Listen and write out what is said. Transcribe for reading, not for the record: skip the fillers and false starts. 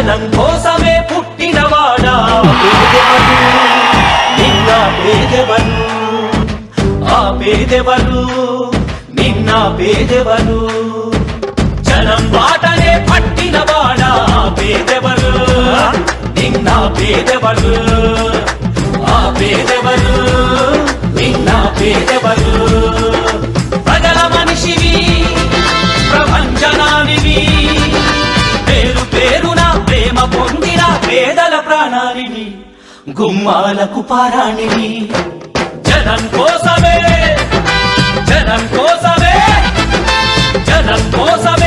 జనం కోసమే పుట్టినవాడా పేదెవరు నిన్న పేదెవరు ఆ పేదెవరు నిన్న పేదెవరు జనం బాటనే పట్టినవాడా పేదెవరు నిన్న పేదెవరు ఆ పేదెవరు నిన్న పేదెవరు ప్రజల మనిషివి ప్రపంచనానివి పేరు పేరున ప్రేమ పొందిన పేదల ప్రాణానివి గుమ్మాలకు పారాణివి జనం కోసమే జనం కోసమే జనం కోసమే